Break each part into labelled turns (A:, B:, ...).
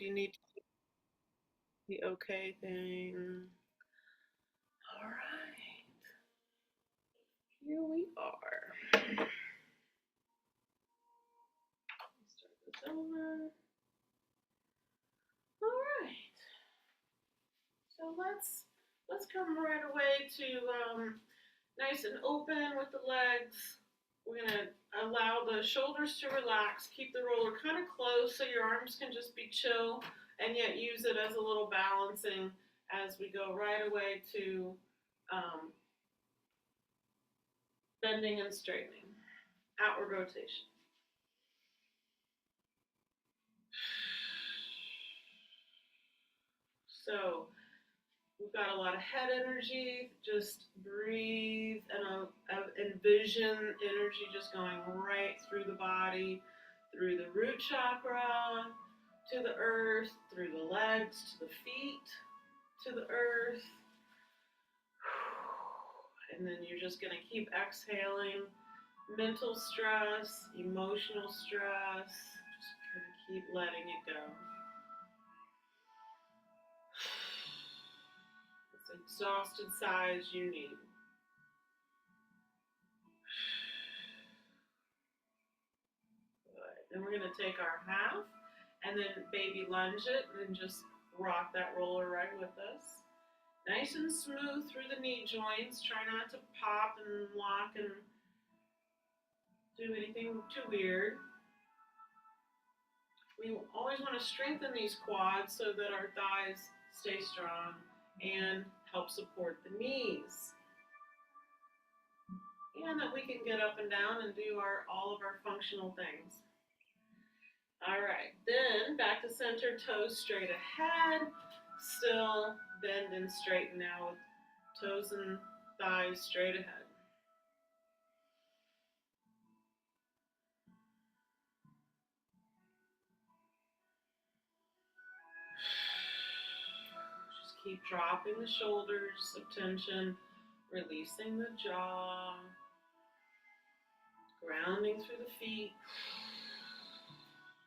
A: you need the okay thing. All right, here we are. Start this over. All right, so let's come right away to nice and open with the legs. We're gonna allow the shoulders to relax. Keep the roller kind of close so your arms can just be chill, and yet use it as a little balancing as we go right away to um, bending and straightening. Outward rotation. So we've got a lot of head energy. Just breathe and envision energy just going right through the body, through the root chakra, to the earth, through the legs, to the feet, to the earth. And then you're just going to keep exhaling mental stress, emotional stress. Just going to keep letting it go. As exhausted sighs you need. Good. Then we're going to take our half and then baby lunge it and just rock that roller right with us. Nice and smooth through the knee joints. Try not to pop and lock and do anything too weird. We always want to strengthen these quads so that our thighs stay strong and help support the knees. And that we can get up and down and do all of our functional things. All right, then back to center, toes straight ahead. Still bend and straighten now with toes and thighs straight ahead. Just keep dropping the shoulders of tension, releasing the jaw, grounding through the feet,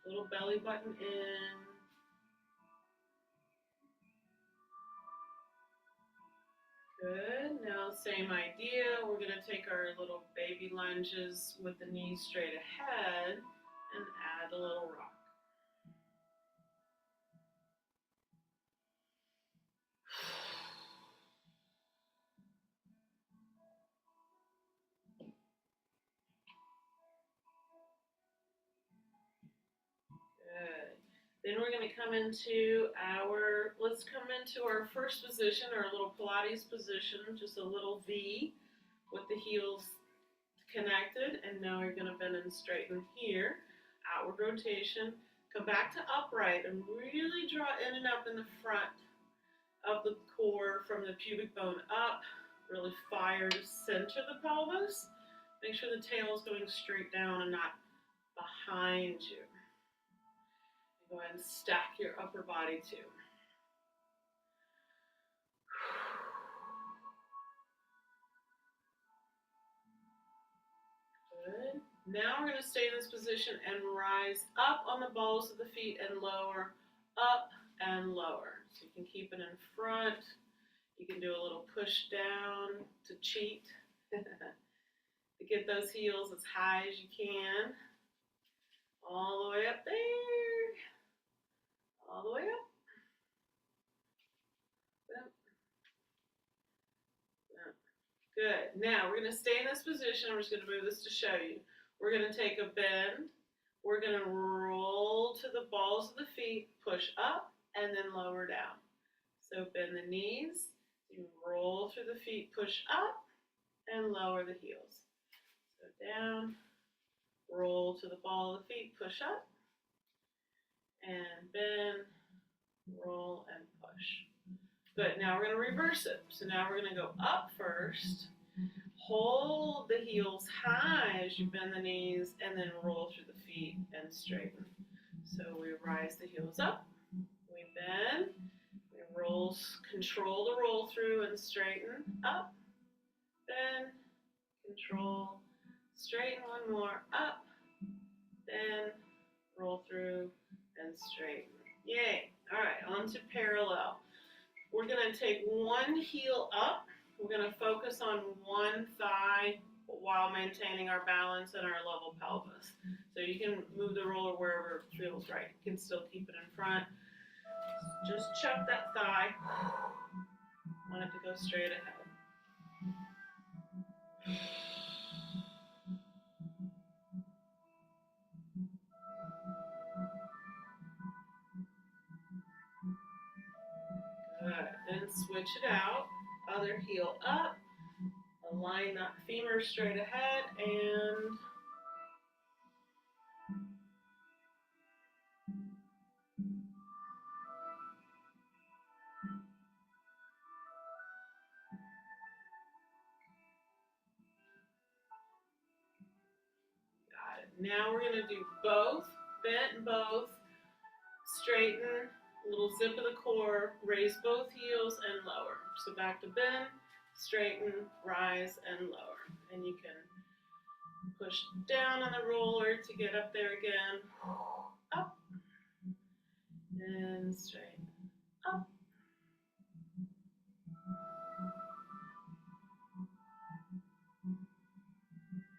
A: little belly button in. Good. Now, same idea. We're going to take our little baby lunges with the knees straight ahead and add a little rock. Good. Then we're going to come into let's come into our first position, our little Pilates position, just a little V with the heels connected. And now you're going to bend and straighten here. Outward rotation. Come back to upright and really draw in and up in the front of the core from the pubic bone up. Really fire to center the pelvis. Make sure the tail is going straight down and not behind you. Go ahead and stack your upper body too. Good. Now we're going to stay in this position and rise up on the balls of the feet and lower, up and lower. So you can keep it in front. You can do a little push down to cheat. To get those heels as high as you can. All the way up there. All the way up. Good. Now we're going to stay in this position. I'm just going to move this to show you. We're going to take a bend. We're going to roll to the balls of the feet, push up, and then lower down. So bend the knees. You roll through the feet, push up, and lower the heels. So down, roll to the ball of the feet, push up, and bend, roll, and push. Good. Now we're going to reverse it. So now we're going to go up first. Hold the heels high as you bend the knees, and then roll through the feet and straighten. So we rise the heels up, we bend, we roll, control the roll through and straighten, up, bend, control, straighten one more, up, bend, roll through and straighten. Yay. All right, on to parallel. We're going to take one heel up. We're going to focus on one thigh while maintaining our balance and our level pelvis. So you can move the roller wherever it feels right. You can still keep it in front. Just chuck that thigh. Want it to go straight ahead. Good. Then switch it out. Other heel up. Align that femur straight ahead and got it. Now we're going to do both, bent both, straighten, a little zip of the core, raise both heels and lower. So back to bend, straighten, rise, and lower. And you can push down on the roller to get up there again. Up. And straighten. Up.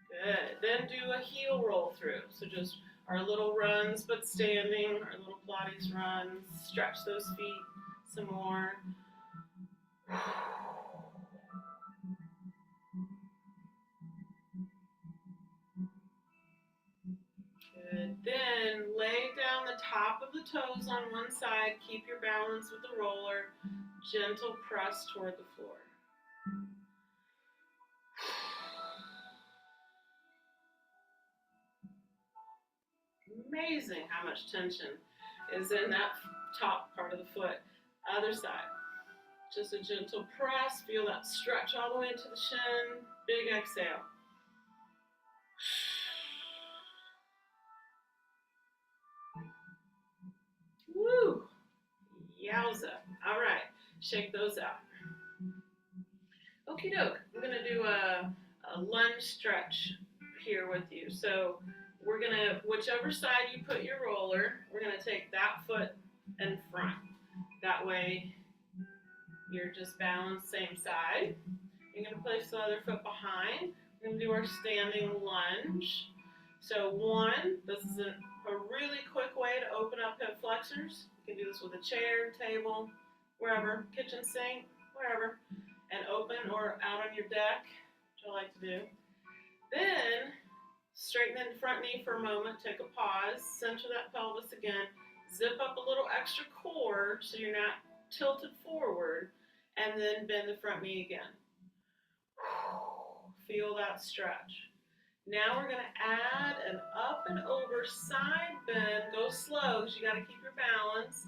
A: Good. Then do a heel roll through. So just our little runs, but standing, our little Pilates runs. Stretch those feet some more. Good. Then lay down the top of the toes on one side. Keep your balance with the roller. Gentle press toward the floor. Amazing how much tension is in that top part of the foot. Other side. Just a gentle press. Feel that stretch all the way into the shin. Big exhale. Woo! Yowza. All right. Shake those out. Okie doke. I'm going to do a lunge stretch here with you. So we're going to, whichever side you put your roller, we're going to take that foot in front. That way you're just balanced same side. You're going to place the other foot behind. We're going to do our standing lunge. So one, this is a really quick way to open up hip flexors. You can do this with a chair, table, wherever, kitchen sink, wherever, and open or out on your deck, which I like to do. Then straighten the front knee for a moment, take a pause, center that pelvis again, zip up a little extra core so you're not tilted forward, and then bend the front knee again. Feel that stretch. Now we're going to add an up and over side bend. Go slow because you got to keep your balance.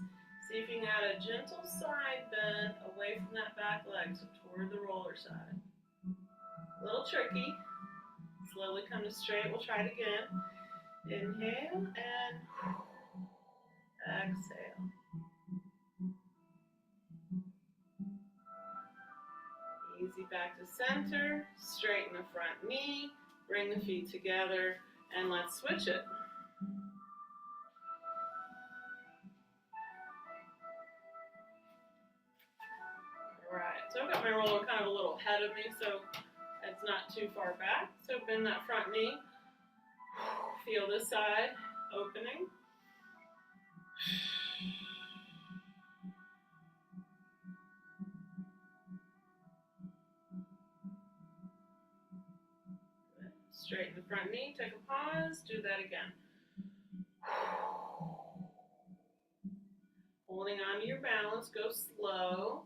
A: See if you can add a gentle side bend away from that back leg, so toward the roller side. A little tricky. Slowly come to straight. We'll try it again. Inhale and exhale. Easy back to center. Straighten the front knee. Bring the feet together, and let's switch it. All right, so I've got my roller kind of a little ahead of me, so it's not too far back. So bend that front knee. Feel this side opening. Straighten the front knee, take a pause, do that again. Holding on to your balance, go slow.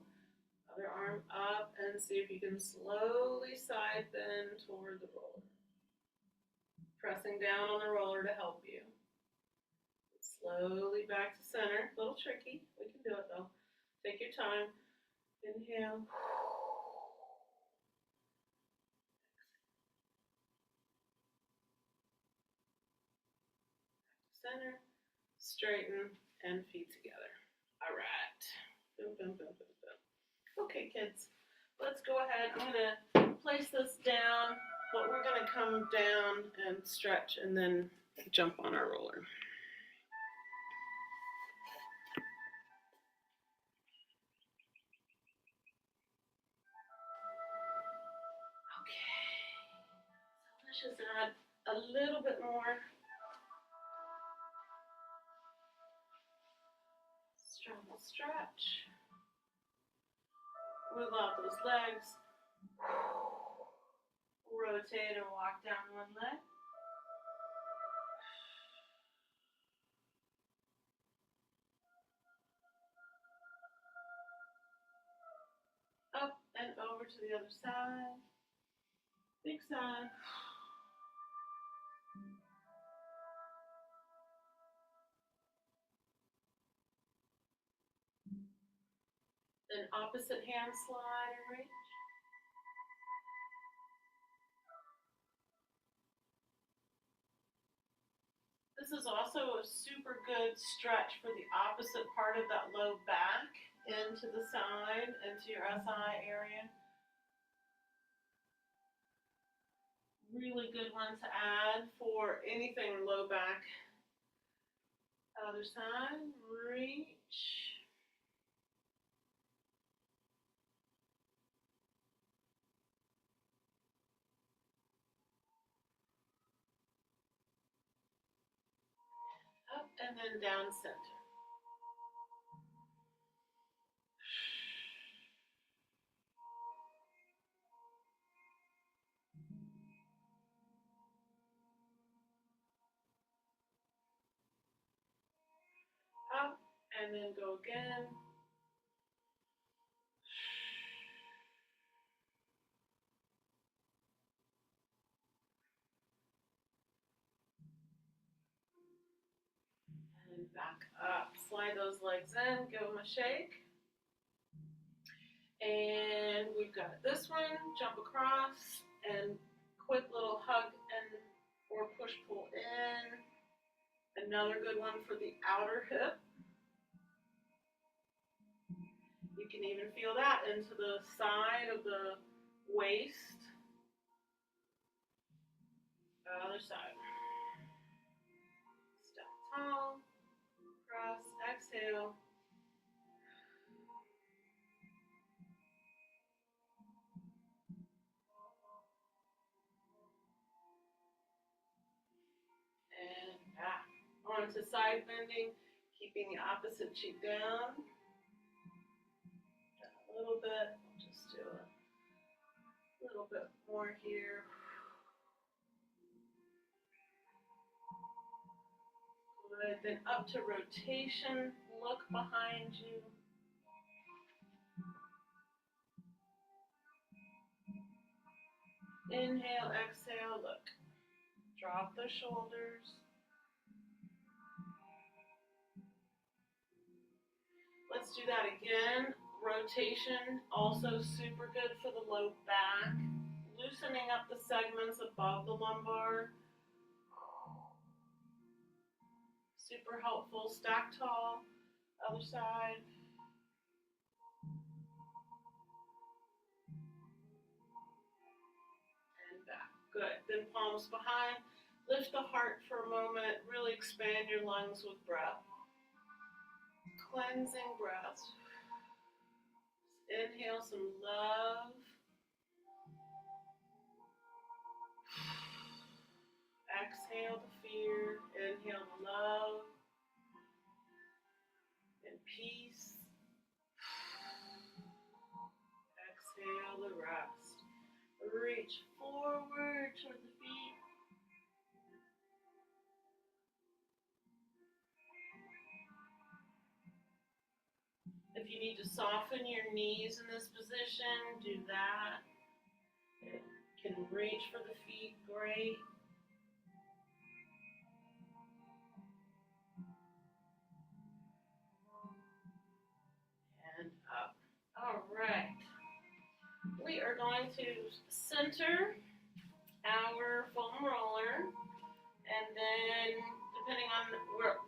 A: Other arm up and see if you can slowly side bend toward the roller. Pressing down on the roller to help you. Slowly back to center. A little tricky. We can do it though. Take your time. Inhale. Center, straighten, and feet together. All right. Boom, boom, boom, boom, boom. Okay, kids, let's go ahead. I'm going to place this down, but we're going to come down and stretch and then jump on our roller. Just add a little bit more. Strong stretch. Move out those legs. Rotate or walk down one leg. Up and over to the other side. Big sigh. Then opposite hand slide and reach. This is also a super good stretch for the opposite part of that low back into the side, into your SI area. Really good one to add for anything low back. Other side, reach. Up and then down center. Up and then go again. And back up. Slide those legs in, give them a shake. And we've got this one, jump across, and quick little hug and or push pull in. Another good one for the outer hip. You can even feel that into the side of the waist. Other side. Step tall, cross, exhale. And back. Onto side bending, keeping the opposite cheek down. A little bit, just do a little bit more here. Good, then up to rotation, look behind you. Inhale, exhale, look. Drop the shoulders. Let's do that again. Rotation, also super good for the low back. Loosening up the segments above the lumbar. Super helpful. Stack tall. Other side. And back. Good. Then palms behind. Lift the heart for a moment. Really expand your lungs with breath. Cleansing breath. Inhale some love. Exhale the fear. Inhale the love and peace. Exhale the rest. Reach forward toward the feet. If you need to soften your knees in this position, do that. You can reach for the feet, great. And up. All right. We are going to center our foam roller, and then depending on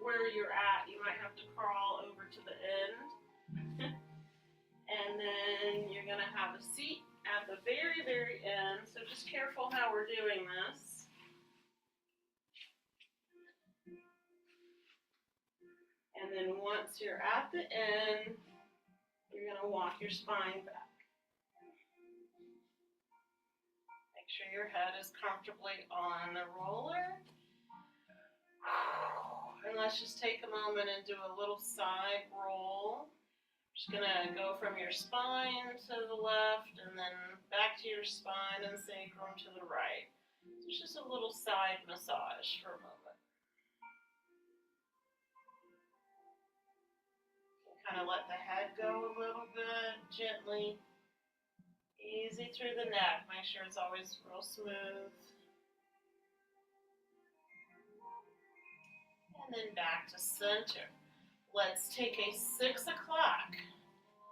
A: where you're at, you might have to crawl over to the end. And then you're going to have a seat at the very, very end. So just careful how we're doing this. And then once you're at the end, you're going to walk your spine back. Make sure your head is comfortably on the roller. And let's just take a moment and do a little side roll. Just gonna go from your spine to the left and then back to your spine and sacrum to the right. So it's just a little side massage for a moment. Kind of let the head go a little bit, gently, easy through the neck. Make sure it's always real smooth. And then back to center. Let's take a 6 o'clock.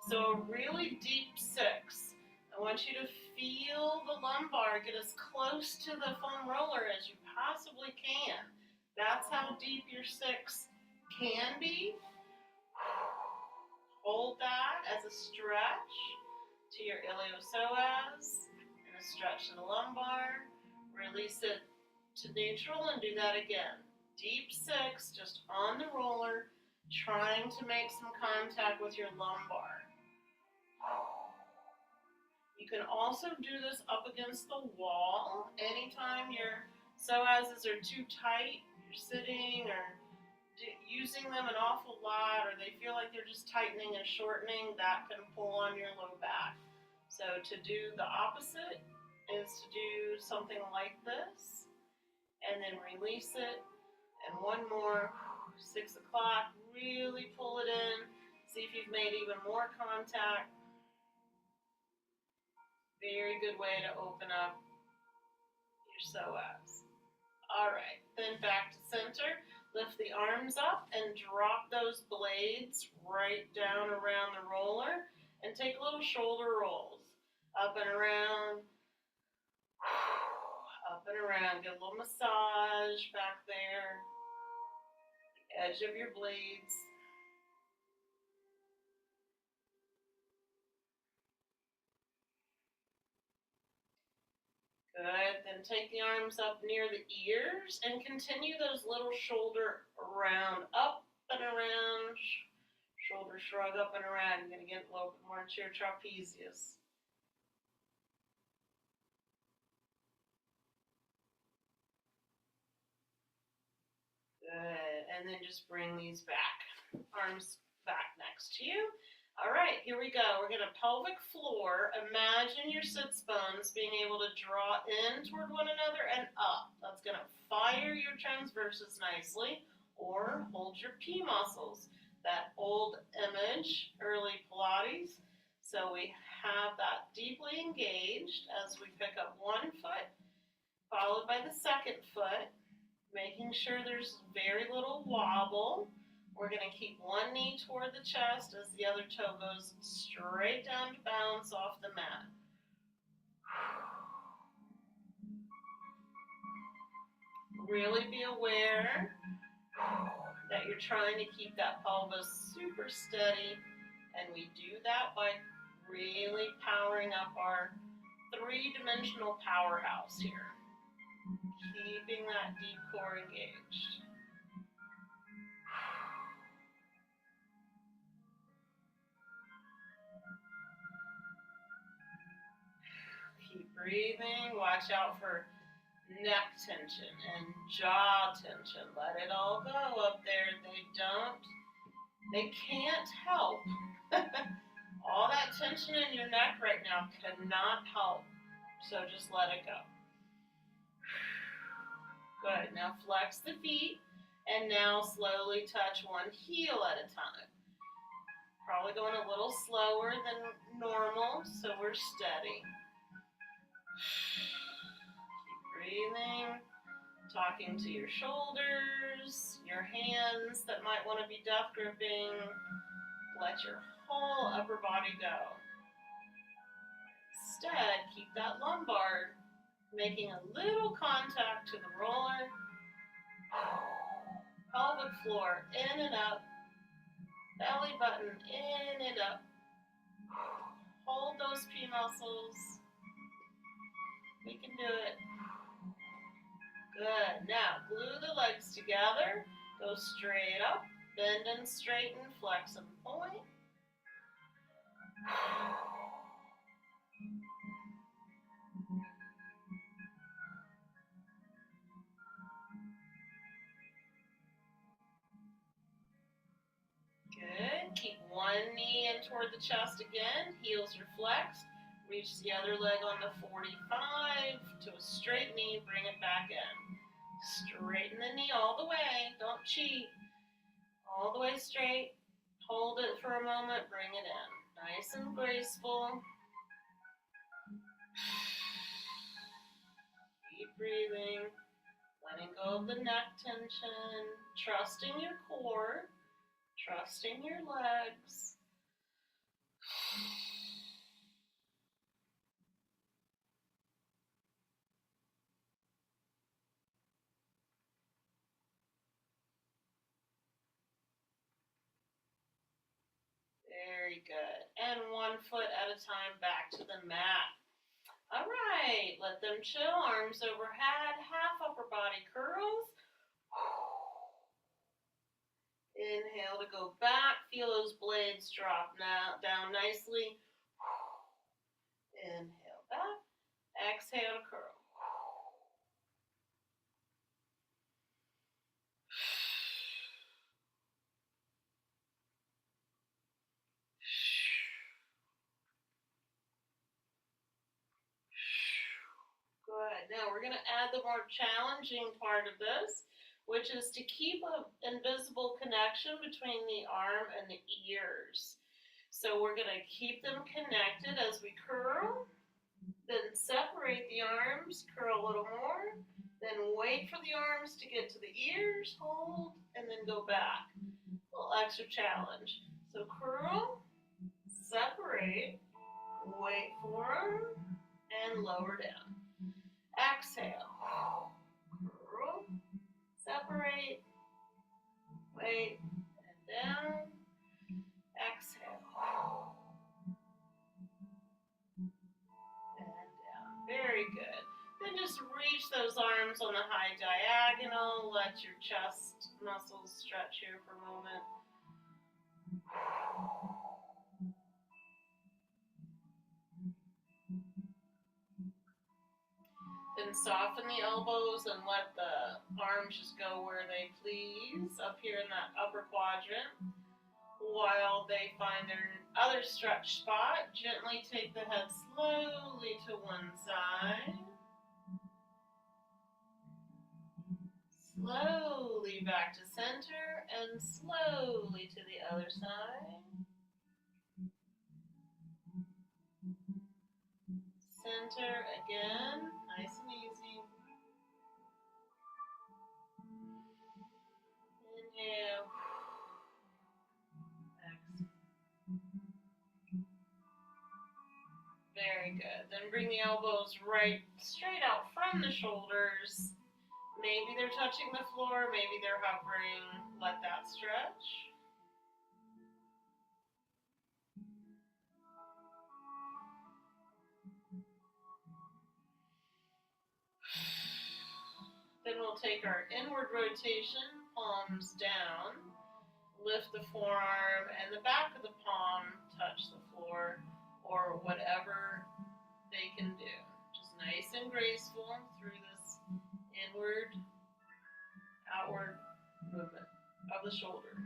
A: So a really deep 6. I want you to feel the lumbar get as close to the foam roller as you possibly can. That's how deep your 6 can be. Hold that as a stretch to your iliopsoas and a stretch to the lumbar. Release it to neutral and do that again. Deep 6, just on the roller, trying to make some contact with your lumbar. You can also do this up against the wall. Anytime your psoases are too tight, you're sitting or using them an awful lot, or they feel like they're just tightening and shortening, that can pull on your low back. So to do the opposite is to do something like this, and then release it. And one more, 6 o'clock, really pull it in. See if you've made even more contact. Very good way to open up your psoas. All right, then back to center. Lift the arms up and drop those blades right down around the roller. And take little shoulder rolls. Up and around. Up and around. Get a little massage back there. The edge of your blades. Good. Then take the arms up near the ears and continue those little shoulder around, up and around. Shoulder shrug up and around. You're going to get a little bit more into your trapezius. Good. And then just bring these back. Arms back next to you. All right, here we go. We're going to pelvic floor. Imagine your sits bones being able to draw in toward one another and up. That's going to fire your transverses nicely, or hold your P muscles. That old image, early Pilates. So we have that deeply engaged as we pick up one foot, followed by the second foot, making sure there's very little wobble. We're going to keep one knee toward the chest as the other toe goes straight down to bounce off the mat. Really be aware that you're trying to keep that pelvis super steady, and we do that by really powering up our three-dimensional powerhouse here. Keeping that deep core engaged. Keep breathing. Watch out for neck tension and jaw tension. Let it all go up there. They can't help. All that tension in your neck right now cannot help. So just let it go. Good. Now flex the feet and now slowly touch one heel at a time. Probably going a little slower than normal, so we're steady. Keep breathing, talking to your shoulders, your hands that might want to be death gripping. Let your whole upper body go. Instead, keep that lumbar making a little contact to the roller. Pelvic floor in and up. Belly button in and up. Hold those P muscles. We can do it. Good. Now, glue the legs together. Go straight up. Bend and straighten. Flex and point. toward the chest again. Heels are flexed. Reach the other leg on the 45 to a straight knee. Bring it back in. Straighten the knee all the way. Don't cheat. All the way straight. Hold it for a moment. Bring it in. Nice and graceful. Keep breathing. Letting go of the neck tension. Trusting your core. Trusting your legs. Very good. And 1 foot at a time back to the mat. All right, let them chill. Arms overhead, half upper body curls. Inhale to go back. Feel those blades drop down nicely. Inhale back. Exhale to curl. Good. Now we're going to add the more challenging part of this, which is to keep an invisible connection between the arm and the ears. So we're going to keep them connected as we curl, then separate the arms, curl a little more, then wait for the arms to get to the ears, hold, and then go back. A little extra challenge. So curl, separate, wait for them, and lower down. Exhale. Curl, separate, wait, and down. Exhale. And down. Very good. Then just reach those arms on the high diagonal. Let your chest muscles stretch here for a moment. Then soften the elbows and let the arms just go where they please, up here in that upper quadrant. While they find their other stretch spot, gently take the head slowly to one side. Slowly back to center and slowly to the other side. Center again, nice and easy. Inhale. Exhale. Very good. Then bring the elbows right straight out from the shoulders. Maybe they're touching the floor, maybe they're hovering. Let that stretch. Then we'll take our inward rotation, palms down, lift the forearm and the back of the palm touch the floor or whatever they can do. Just nice and graceful through this inward, outward movement of the shoulder.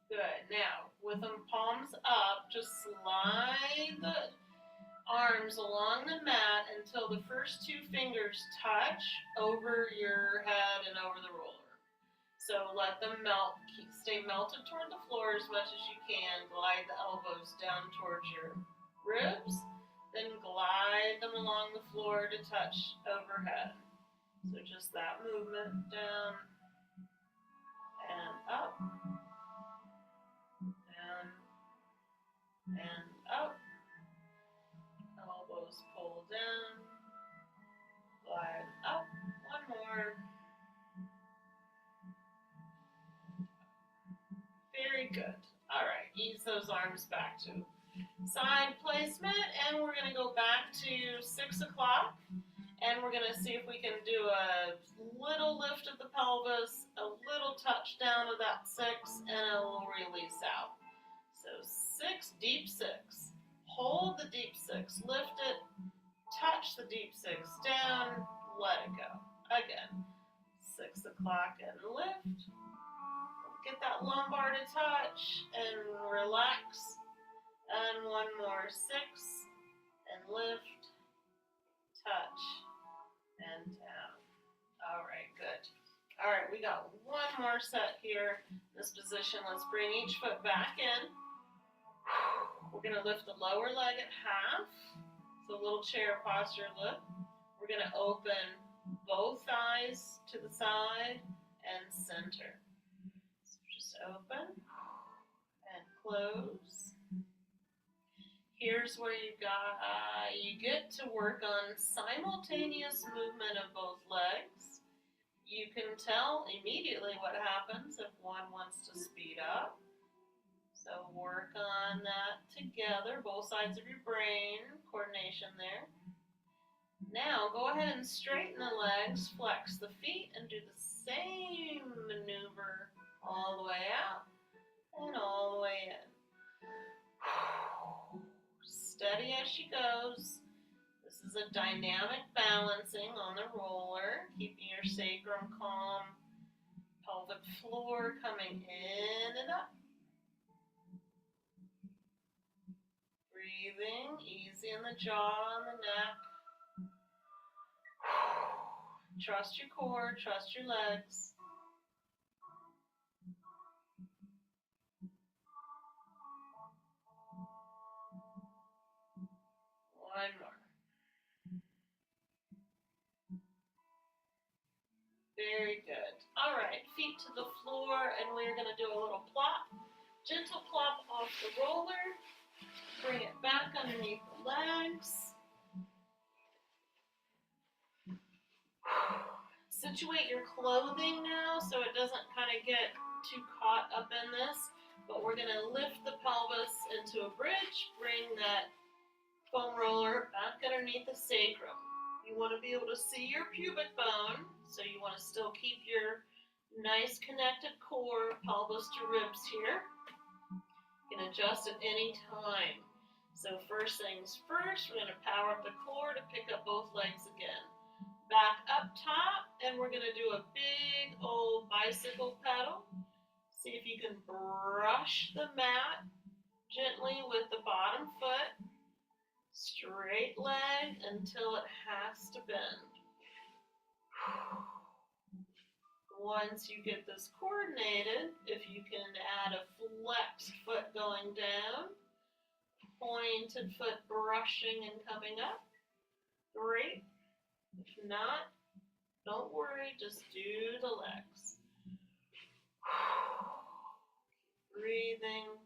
A: Good. Now, with them palms up, just slide the arms along the mat until the first 2 fingers touch over your head and over the roller. So let them melt, stay melted toward the floor as much as you can. Glide the elbows down towards your ribs, then glide them along the floor to touch overhead. So just that movement, down and up, down and up. Elbows pull down, glide up, one more. Very good. All right, ease those arms back to side placement, and we're going to go back to 6 o'clock, and we're going to see if we can do a little lift of the pelvis, a little touch down of that 6, and a little release out. So 6, deep 6. Hold the deep 6, lift it, touch the deep 6 down, let it go. Again, 6 o'clock and lift. Get out, lumbar to touch, and relax. And one more, 6, and lift, touch, and down. All right, good. All right, we got one more set here. This position, let's bring each foot back in. We're gonna lift the lower leg at half. So a little chair posture lift. We're gonna open both thighs to the side and center. So just open and close. Here's where you get to work on simultaneous movement of both legs. You can tell immediately what happens if one wants to speed up. So work on that together, both sides of your brain, coordination there. Now go ahead and straighten the legs, flex the feet, and do the same maneuver all the way out and all the way in. Steady as she goes. This is a dynamic balancing on the roller, keeping your sacrum calm, pelvic floor coming in and up. Breathing, easy in the jaw and the neck. Trust your core, trust your legs. One more. Very good. All right, feet to the floor, and we're going to do a little plop. Gentle plop off the roller. Bring it back underneath the legs. Situate your clothing now so it doesn't kind of get too caught up in this, but we're going to lift the pelvis into a bridge, bring that foam roller back underneath the sacrum. You want to be able to see your pubic bone, so you want to still keep your nice connected core, pelvis to ribs here. You can adjust at any time. So first things first, we're going to power up the core to pick up both legs again. Back up top, and we're going to do a big old bicycle pedal. See if you can brush the mat gently with the bottom foot. Straight leg until it has to bend. Once you get this coordinated, if you can add a flexed foot going down, pointed foot brushing and coming up, great. If not, don't worry, just do the legs. Breathing.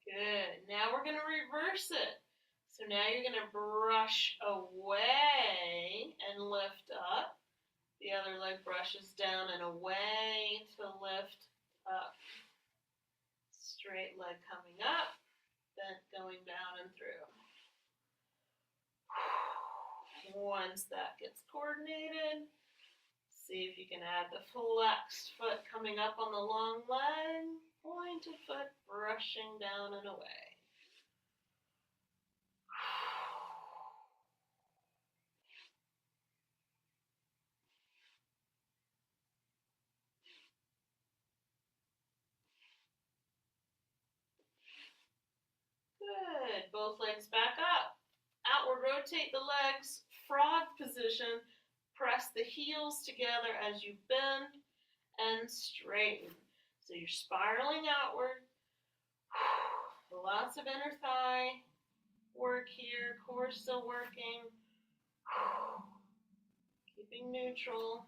A: Good. Now we're going to reverse it. So now you're going to brush away and lift up. The other leg brushes down and away to lift up. Straight leg coming up, bent going down and through. Once that gets coordinated, see if you can add the flexed foot coming up on the long leg, pointed foot brushing down and away. Good. Both legs back up. Outward rotate the legs. Frog position. Press the heels together as you bend and straighten. So you're spiraling outward. Lots of inner thigh work here. Core still working. Keeping neutral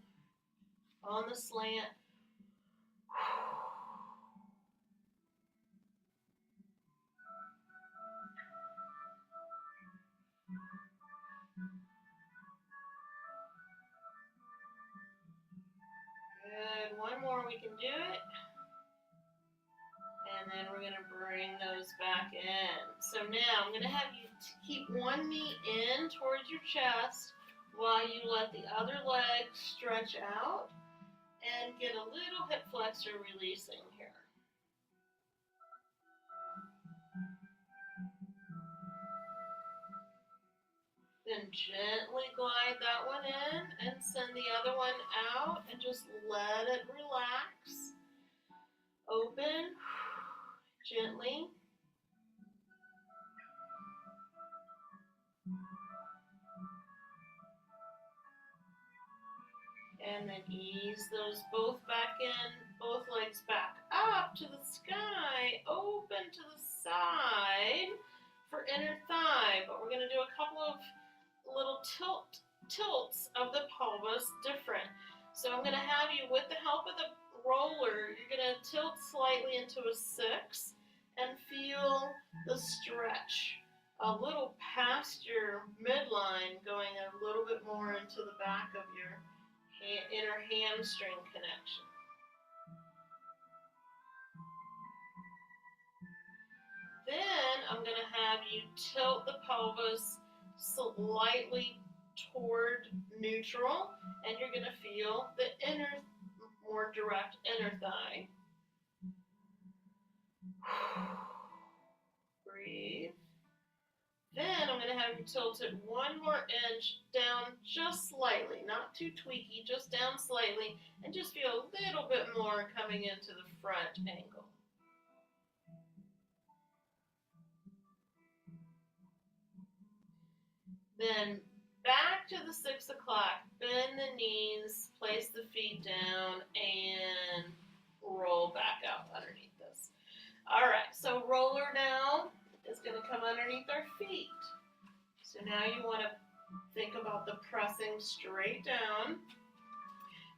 A: on the slant. Good. One more, we can do it. And then we're going to bring those back in. So now I'm going to have you keep one knee in towards your chest while you let the other leg stretch out and get a little hip flexor releasing here. gently glide that one in and send the other one out and just let it relax. Open, gently. And then ease those both back in, both legs back up to the sky, open to the side for inner thigh. But we're going to do a couple of little tilts of the pelvis different. So I'm going to have you, with the help of the roller, you're going to tilt slightly into a 6 and feel the stretch a little past your midline, going a little bit more into the back of your inner hamstring connection. Then I'm going to have you tilt the pelvis slightly toward neutral, and you're going to feel the inner, more direct inner thigh. Breathe. Then I'm going to have you tilt it 1 more inch down just slightly, not too tweaky, just down slightly, and just feel a little bit more coming into the front angle. Then back to the 6 o'clock, bend the knees, place the feet down, and roll back out underneath this. All right, so roller now is going to come underneath our feet. So now you want to think about the pressing straight down.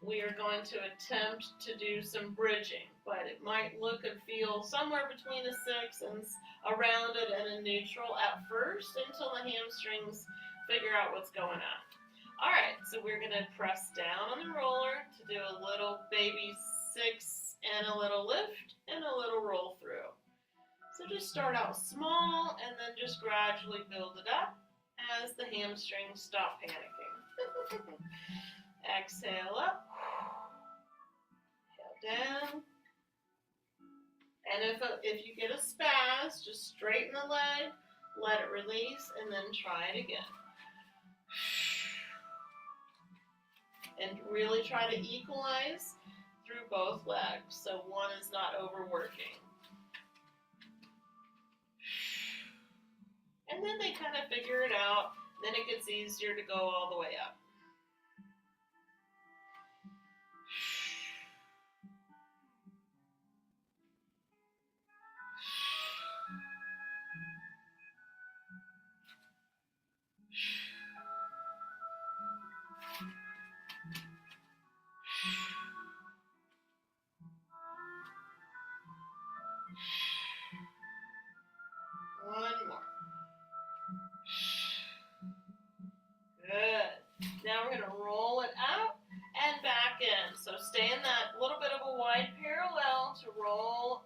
A: We are going to attempt to do some bridging, but it might look and feel somewhere between a 6 and around it and a neutral at first until the hamstrings figure out what's going on. All right, so we're going to press down on the roller to do a little baby 6 and a little lift and a little roll through. So just start out small and then just gradually build it up as the hamstrings stop panicking. Exhale up, inhale down. And if you get a spaz, just straighten the leg, let it release, and then try it again. And really try to equalize through both legs so one is not overworking. And then they kind of figure it out, then it gets easier to go all the way up. One more. Good. Now we're going to roll it out and back in. So stay in that little bit of a wide parallel to roll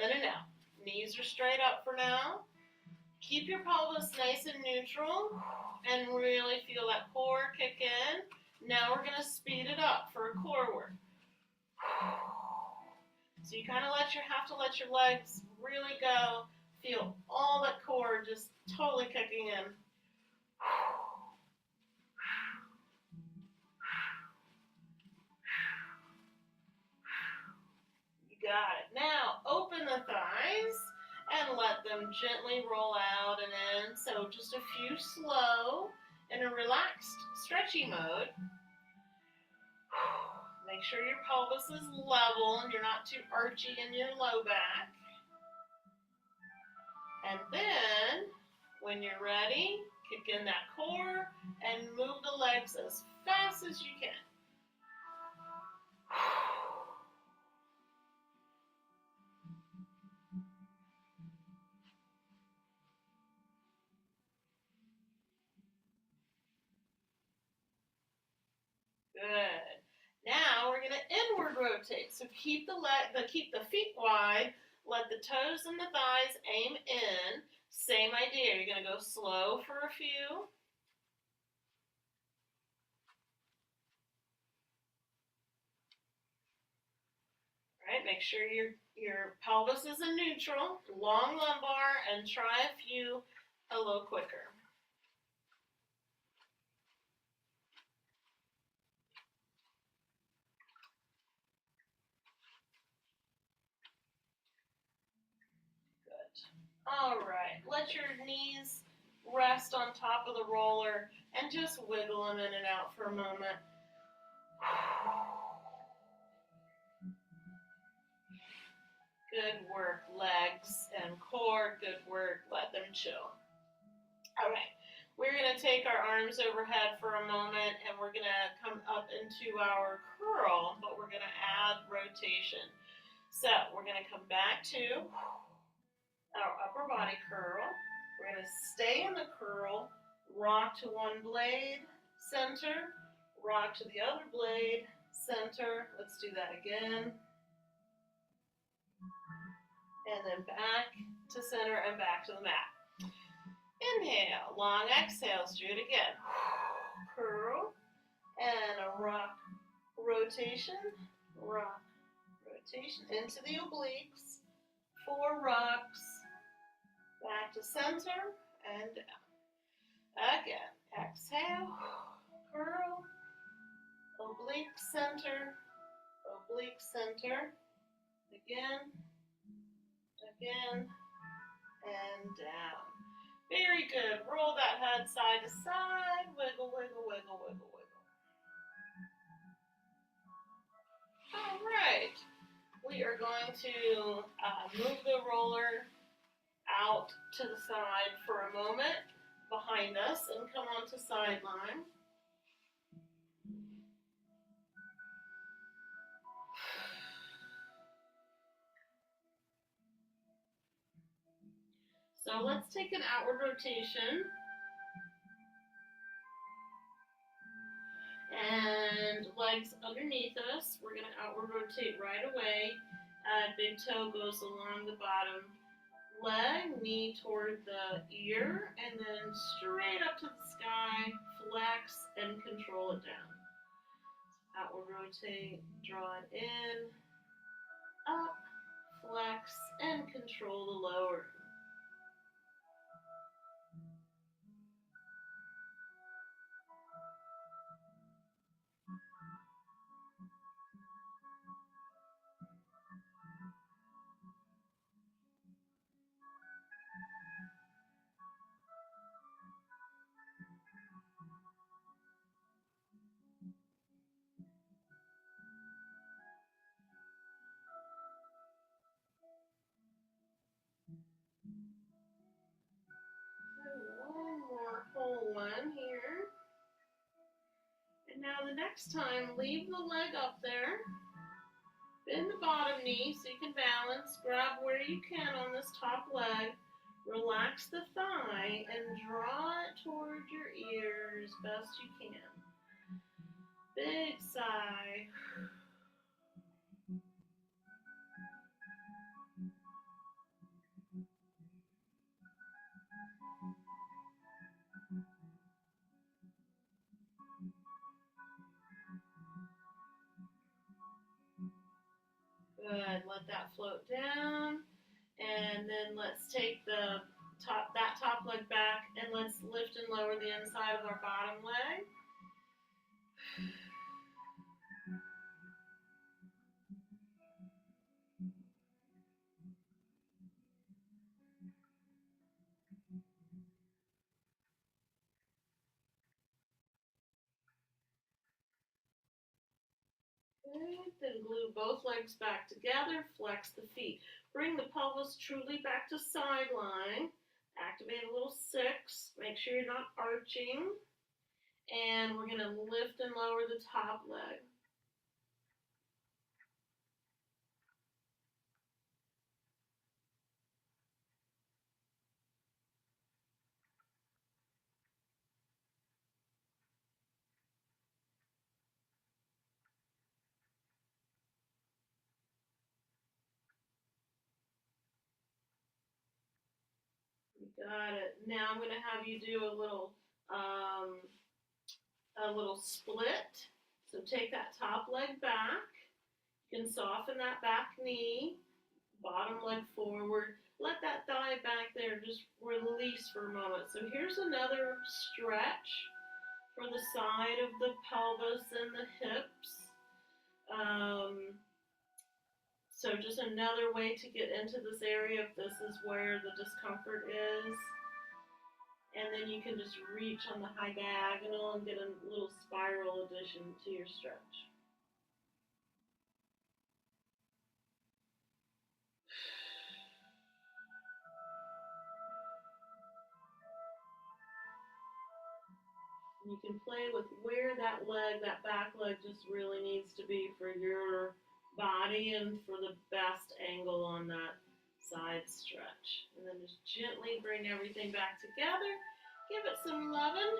A: in and out. Knees are straight up for now. Keep your pelvis nice and neutral and really feel that core kick in. Now we're going to speed it up for a core work. So you kind of have to let your legs really go. Feel all that core just totally kicking in. You got it. Now open the thighs and let them gently roll out and in. So just a few slow in a relaxed, stretchy mode. Make sure your pelvis is level and you're not too archy in your low back. And then, when you're ready, kick in that core and move the legs as fast as you can. Good. Now we're going to inward rotate. So keep the feet wide, let the toes and the thighs aim in. Same idea. You're going to go slow for a few. All right, make sure your pelvis is in neutral, long lumbar, and try a few a little quicker. Good. All right, let your knees rest on top of the roller and just wiggle them in and out for a moment. Good work, legs and core. Good work. Let them chill. All right. We're going to take our arms overhead for a moment and we're going to come up into our curl, but we're going to add rotation. So we're going to come back to our upper body curl. We're going to stay in the curl, rock to one blade, center, rock to the other blade, center. Let's do that again. And then back to center and back to the mat. Inhale, long exhales, do it again. Curl and a rock rotation, rock rotation into the obliques. 4 rocks, back to center and down. Again, exhale, curl, oblique center, again, and down. Very good. Roll that head side to side. Wiggle, wiggle, wiggle, wiggle, wiggle. All right. We are going to move the roller out to the side for a moment behind us and come onto sideline. So let's take an outward rotation. And legs underneath us. We're going to outward rotate right away. Big toe goes along the bottom leg, knee toward the ear, and then straight up to the sky, flex and control it down. Outward rotate, draw it in, up, flex, and control the lower. One more whole one here. And now the next time, leave the leg up there. Bend the bottom knee so you can balance. Grab where you can on this top leg. Relax the thigh and draw it toward your ear as best you can. Big sigh. Good. Let that float down. And then let's take that top leg back and let's lift and lower the inside of our bottom leg. Good. Then glue both legs back together. Flex the feet. Bring the pelvis truly back to sideline. Activate a little 6. Make sure you're not arching. And we're going to lift and lower the top leg. Got it. Now I'm going to have you do a little split. So take that top leg back. You can soften that back knee. Bottom leg forward. Let that thigh back there just release for a moment. So here's another stretch for the side of the pelvis and the hips. So just another way to get into this area if this is where the discomfort is. And then you can just reach on the high diagonal and get a little spiral addition to your stretch. You can play with where that leg, that back leg just really needs to be for your body and for the best angle on that side stretch. And then just gently bring everything back together. Give it some loving,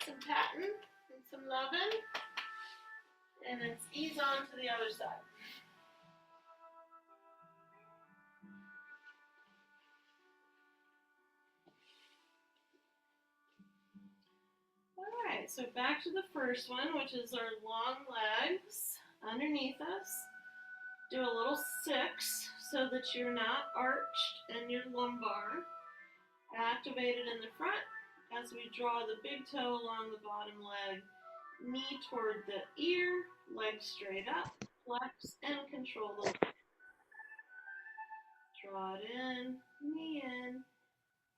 A: some patting, and some loving. And then ease on to the other side. Alright, so back to the first one, which is our long legs underneath us. Do a little 6 so that you're not arched in your lumbar. Activated in the front as we draw the big toe along the bottom leg. Knee toward the ear, leg straight up, flex and control the leg. Draw it in, knee in,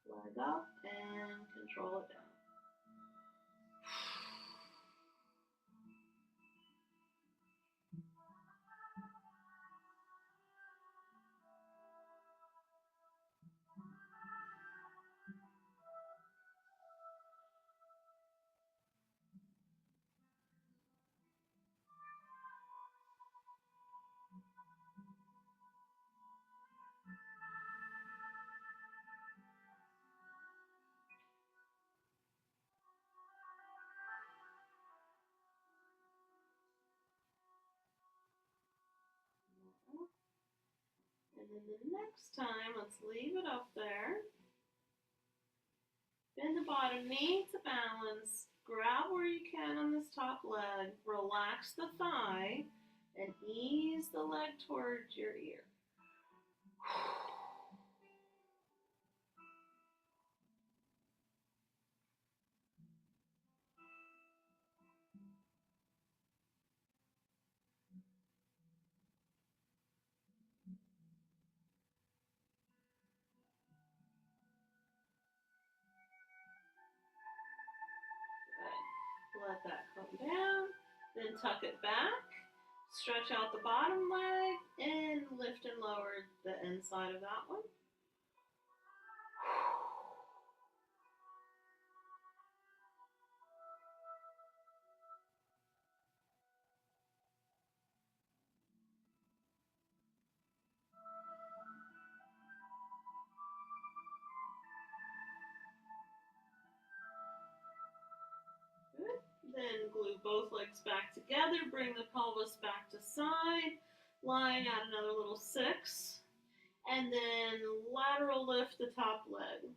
A: leg up, and control it down. And then the next time, let's leave it up there. Bend the bottom knee to balance. Grab where you can on this top leg. Relax the thigh and ease the leg towards your ear. Let that come down, then tuck it back, stretch out the bottom leg, and lift and lower the inside of that one. Good. Then glue both legs back together, bring the pelvis back to side, lying at another little 6, and then lateral lift the top leg.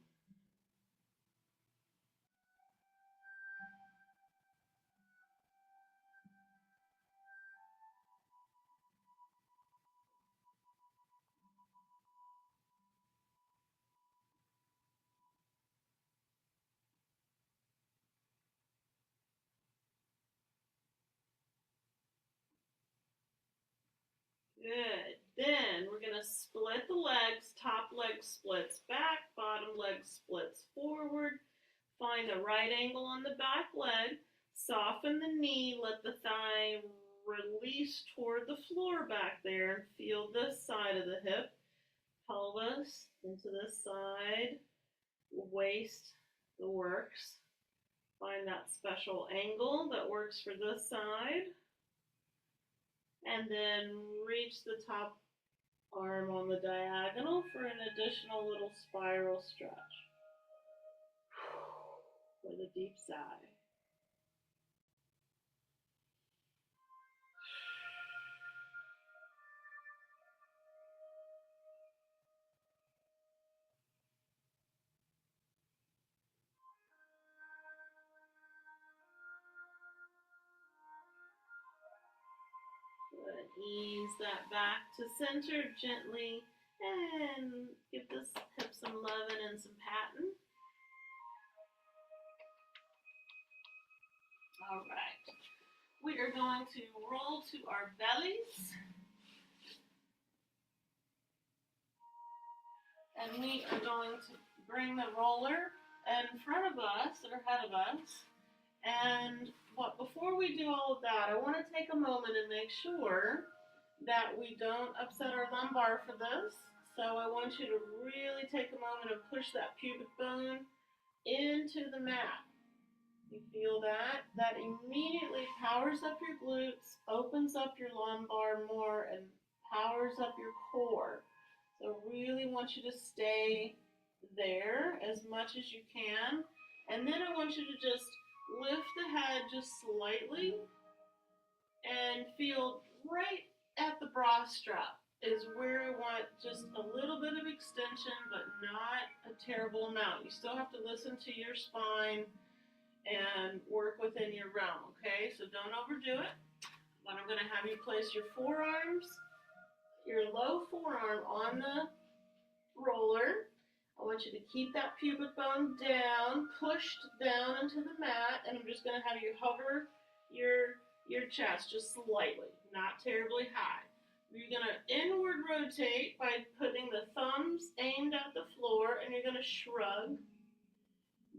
A: Good. Then we're going to split the legs. Top leg splits back, bottom leg splits forward. Find a right angle on the back leg. Soften the knee. Let the thigh release toward the floor back there. And feel this side of the hip. Pelvis into this side. Waist the works. Find that special angle that works for this side. And then reach the top arm on the diagonal for an additional little spiral stretch. With a deep sigh. Good. Ease that back to center gently And give this hip some loving and some patting. All right. We are going to roll to our bellies. And we are going to bring the roller in front of us or ahead of us. And before we do all of that, I want to take a moment and make sure that we don't upset our lumbar for this. So I want you to really take a moment and push that pubic bone into the mat. You feel that? That immediately powers up your glutes, opens up your lumbar more, and powers up your core. So really want you to stay there as much as you can. And then I want you to just lift the head just slightly and feel right at the bra strap is where I want just a little bit of extension, but not a terrible amount. You still have to listen to your spine and work within your realm, okay? So don't overdo it. But I'm going to have you place your forearms, your low forearm on the roller. I want you to keep that pubic bone down, pushed down into the mat, and I'm just going to have you hover your chest just slightly, not terribly high. You're going to inward rotate by putting the thumbs aimed at the floor, and you're going to shrug.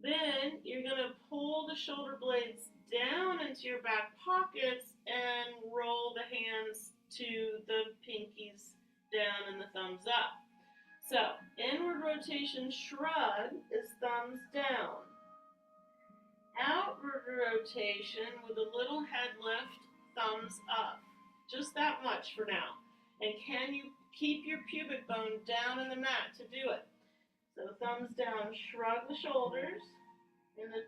A: Then you're going to pull the shoulder blades down into your back pockets and roll the hands to the pinkies down and the thumbs up. So, inward rotation shrug is thumbs down. Outward rotation with a little head lift, thumbs up. Just that much for now. And can you keep your pubic bone down in the mat to do it? So thumbs down, shrug the shoulders, and the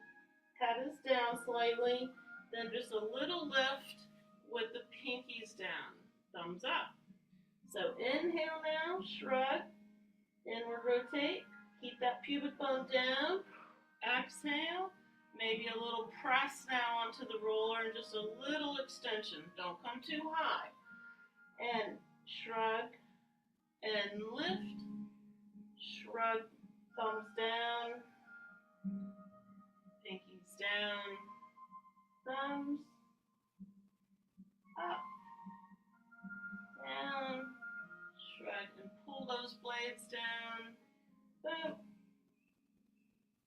A: head is down slightly, then just a little lift with the pinkies down, thumbs up. So inhale now, shrug, inward rotate, keep that pubic bone down, exhale, maybe a little press now onto the roller and just a little extension, don't come too high. And shrug and lift, shrug, thumbs down, pinkies down, thumbs up, down, shrug and pull those blades down, boop,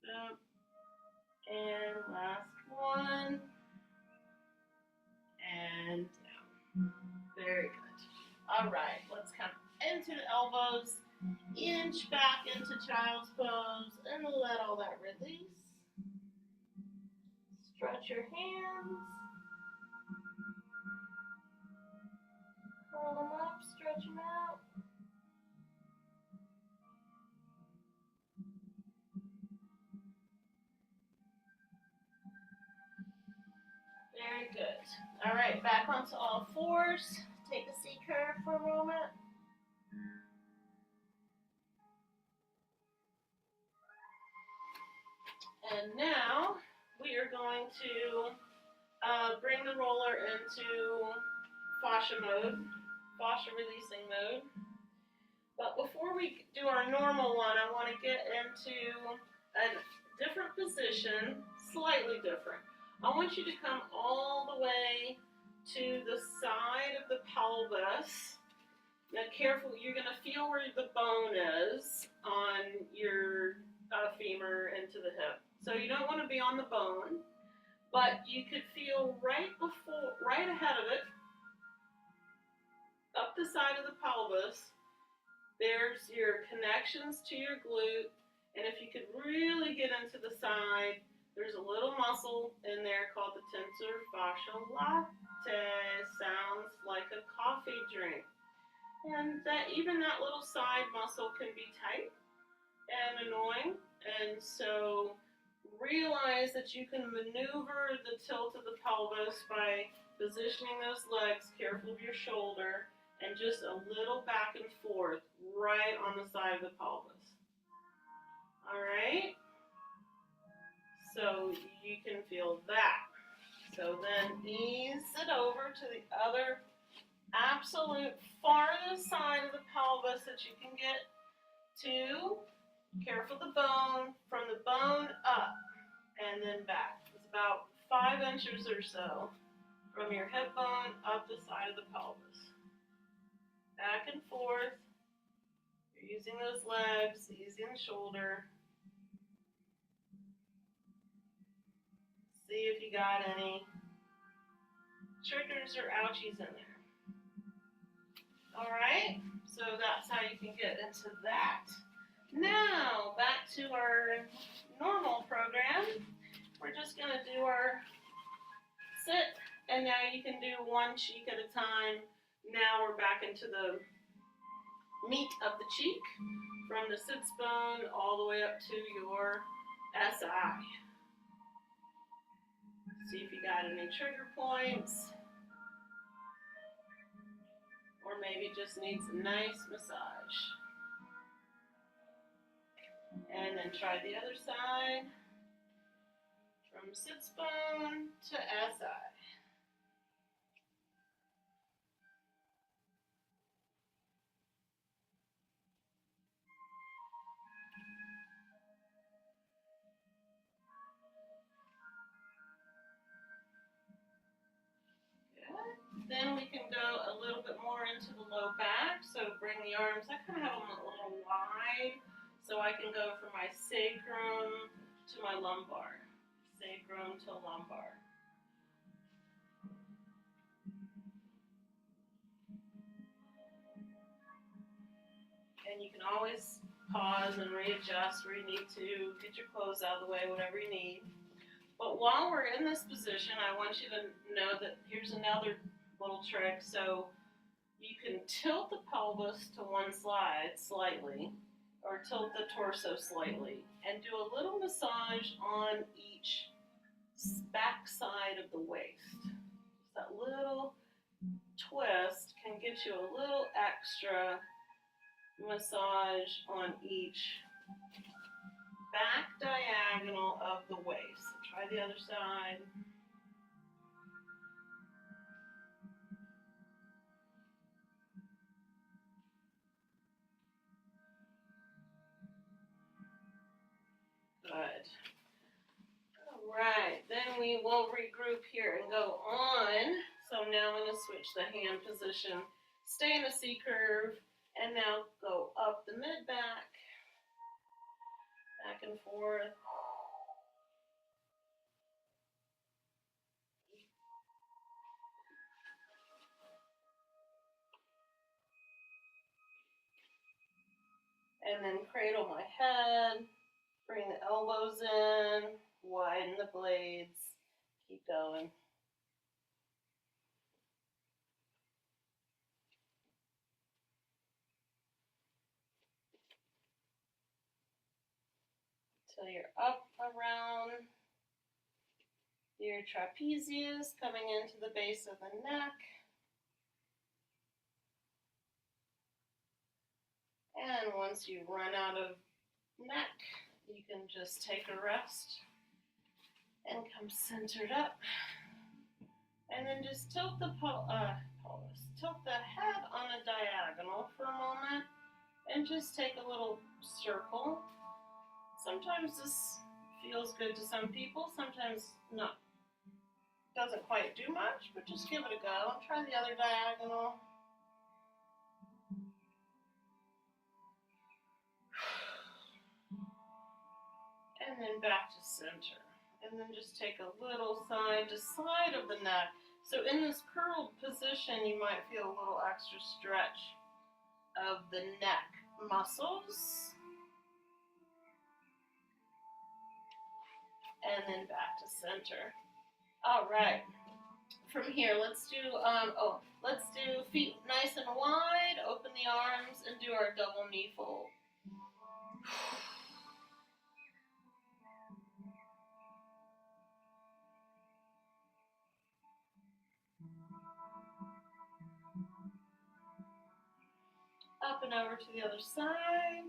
A: boop, and last one, and down. Very good. All right, let's come into the elbows, inch back into child's pose, and let all that release. Stretch your hands. Curl them up, stretch them out. Very good. All right, back onto all fours. Take a C curve for a moment. And now we are going to bring the roller into fascia mode, fascia releasing mode. But before we do our normal one, I want to get into a different position, slightly different. I want you to come all the way to the side of the pelvis. Now careful, you're going to feel where the bone is on your femur into the hip. So you don't want to be on the bone, but you could feel right ahead of it, up the side of the pelvis. There's your connections to your glute, and if you could really get into the side, there's a little muscle in there called the tensor fasciae latae. Sounds like a coffee drink. And even that little side muscle can be tight and annoying, and so realize that you can maneuver the tilt of the pelvis by positioning those legs, careful of your shoulder, and just a little back and forth right on the side of the pelvis. All right? So you can feel that. So then ease it over to the other absolute farthest side of the pelvis. pelvis that you can get to. Careful the bone, from the bone up and then back. It's about 5 inches or so from your hip bone up the side of the pelvis. Back and forth. You're using those legs, easy in the shoulder. See if you got any triggers or ouchies in there. All right, so that's how you can get into that. Now, back to our normal program. We're just going to do our sit, and now you can do one cheek at a time. Now we're back into the meat of the cheek, from the sits bone all the way up to your SI. See if you got any trigger points, or maybe just needs a nice massage. And then try the other side, from sits bone to SI. Then we can go a little bit more into the low back. So bring the arms, I kind of have them a little wide, so I can go from my sacrum to my lumbar. Sacrum to lumbar. And you can always pause and readjust where you need to, get your clothes out of the way, whatever you need. But while we're in this position, I want you to know that here's another little trick. So you can tilt the pelvis to one side slightly, or tilt the torso slightly, and do a little massage on each back side of the waist. That little twist can get you a little extra massage on each back diagonal of the waist. So try the other side. Good. All right, then we will regroup here and go on. So now I'm going to switch the hand position. Stay in a C curve, and now go up the mid-back, back and forth. And then cradle my head, bring the elbows in, widen the blades, keep going. Till you're up around your trapezius, coming into the base of the neck. And once you run out of neck, you can just take a rest and come centered up. And then just tilt the pelvis, tilt the head on a diagonal for a moment, and just take a little circle. Sometimes this feels good to some people, sometimes not. Doesn't quite do much, but just give it a go. Try the other diagonal. And then back to center. And then just take a little side to side of the neck. So in this curled position, you might feel a little extra stretch of the neck muscles. And then back to center. All right. From here, let's do feet nice and wide. Open the arms and do our double knee fold. Up and over to the other side.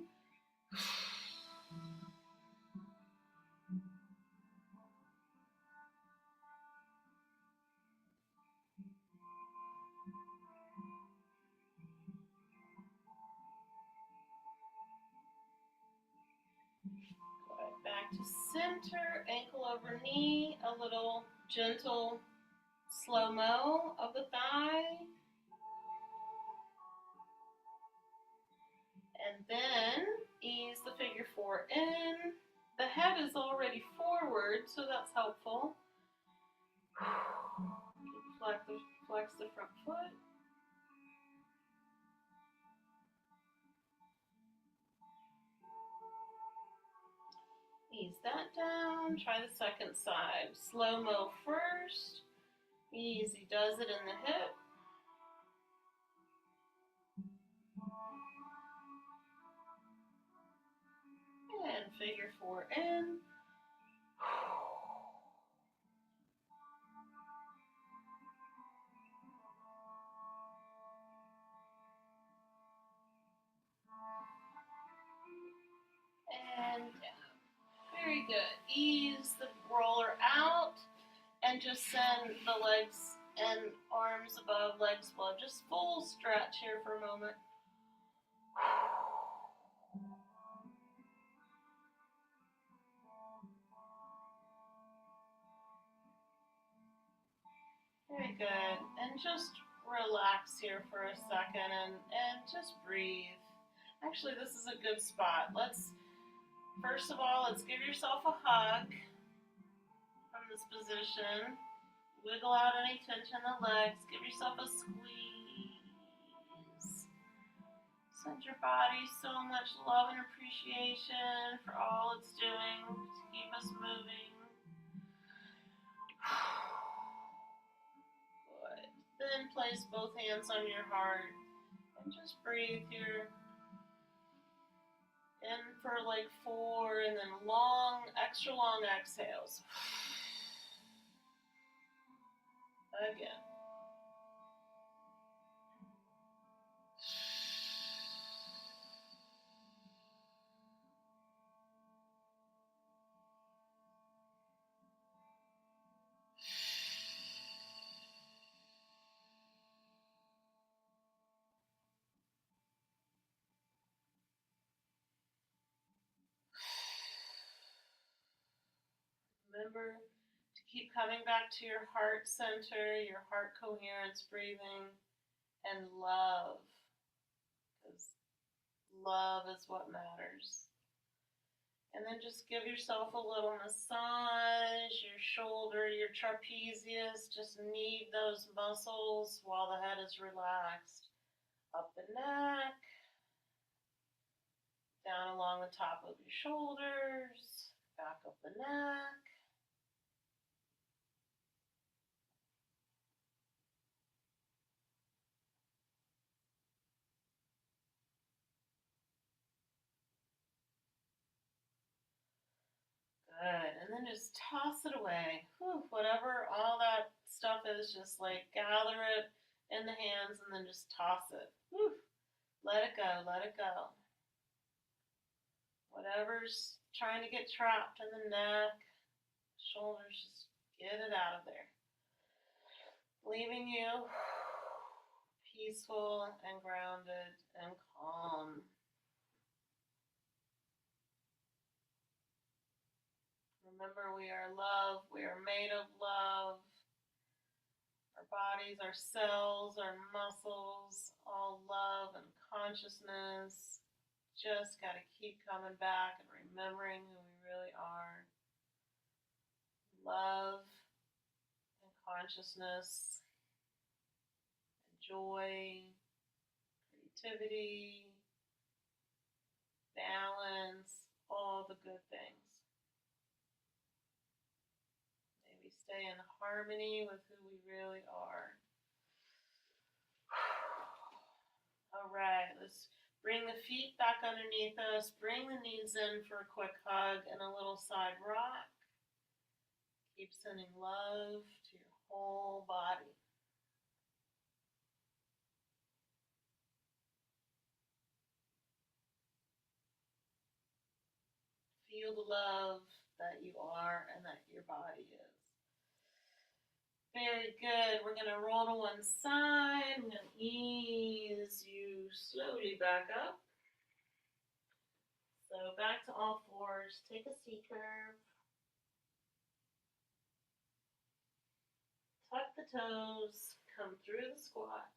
A: Good. Back to center, ankle over knee, a little gentle slow-mo of the thigh. And then ease the figure four in. The head is already forward, so that's helpful. Flex the front foot. Ease that down. Try the second side. Slow-mo first. Easy does it in the hip. And figure four in. And down. Very good. Ease the roller out and just send the legs and arms above, legs below. Just full stretch here for a moment. Very good. And just relax here for a second and just breathe. Actually, this is a good spot. First of all, let's give yourself a hug from this position. Wiggle out any tension in the legs. Give yourself a squeeze. Send your body so much love and appreciation for all it's doing to keep us moving. Good. Then place both hands on your heart and just breathe here. In for like 4 and then extra long exhales. Again. Remember to keep coming back to your heart center, your heart coherence breathing, and love. Because love is what matters. And then just give yourself a little massage, your shoulder, your trapezius. Just knead those muscles while the head is relaxed. Up the neck, down along the top of your shoulders, back up the neck. Good. And then just toss it away. Whatever all that stuff is, just like gather it in the hands and then just toss it. Let it go. Let it go. Whatever's trying to get trapped in the neck, shoulders, just get it out of there. Leaving you peaceful and grounded and calm. Remember, we are love. We are made of love. Our bodies, our cells, our muscles, all love and consciousness. Just got to keep coming back and remembering who we really are. Love and consciousness and joy, creativity, balance, all the good things. May we stay in harmony with who we really are. All right, let's bring the feet back underneath us. Bring the knees in for a quick hug and a little side rock. Keep sending love to your whole body. Feel the love that you are and that your body is. Very good. We're going to roll to one side. I'm going to ease you slowly back up. So back to all fours. Take a C curve. Tuck the toes. Come through the squat.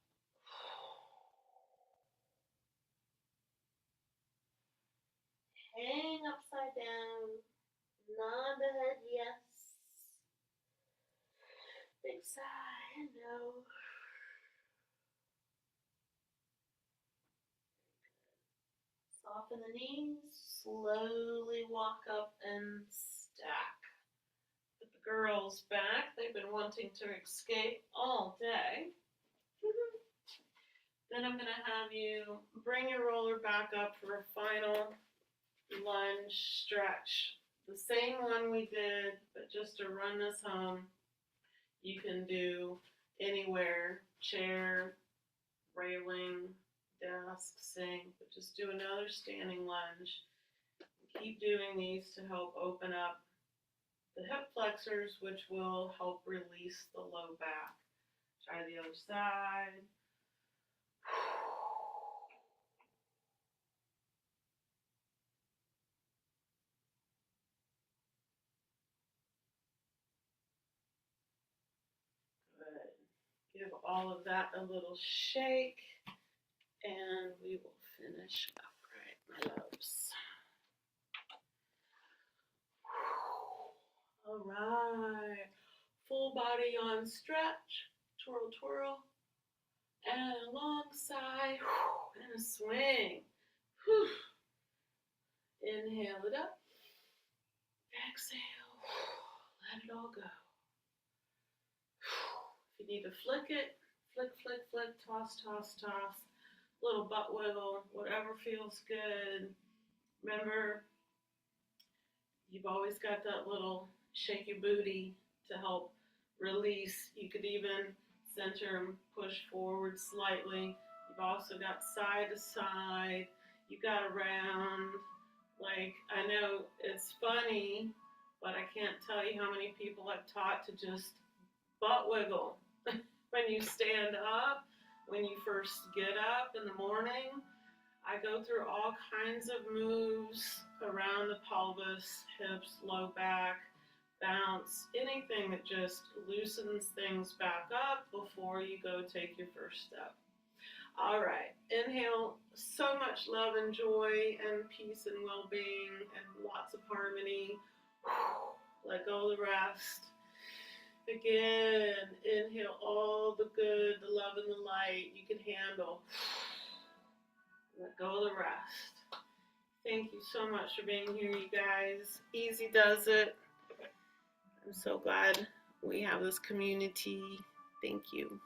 A: Hang upside down. Nod the head, yes. Big sigh, no. Soften the knees. Slowly walk up and stack. Put the girls back. They've been wanting to escape all day. Then I'm going to have you bring your roller back up for a final lunge stretch. The same one we did, but just to run this home, you can do anywhere, chair, railing, desk, sink, but just do another standing lunge. Keep doing these to help open up the hip flexors, which will help release the low back. Try the other side. Good. Give all of that a little shake, and we will finish upright, my loves. All right. Full body on stretch. Twirl, twirl. And a long sigh. And a swing. Inhale it up. Exhale. Let it all go. If you need to flick it, flick, flick, flick, toss, toss, toss. Little butt wiggle, whatever feels good. Remember, you've always got that little shake your booty to help release. You could even center and push forward slightly. You've also got side to side. You've got around. Like, I know it's funny, but I can't tell you how many people I've taught to just butt wiggle when you stand up, when you first get up in the morning. I go through all kinds of moves around the pelvis, hips, low back, bounce, anything that just loosens things back up before you go take your first step. All right, inhale so much love and joy and peace and well-being and lots of harmony. Let go of the rest. Again, inhale all the good, the love and the light you can handle. Let go of the rest. Thank you so much for being here, you guys. Easy does it. I'm so glad we have this community. Thank you.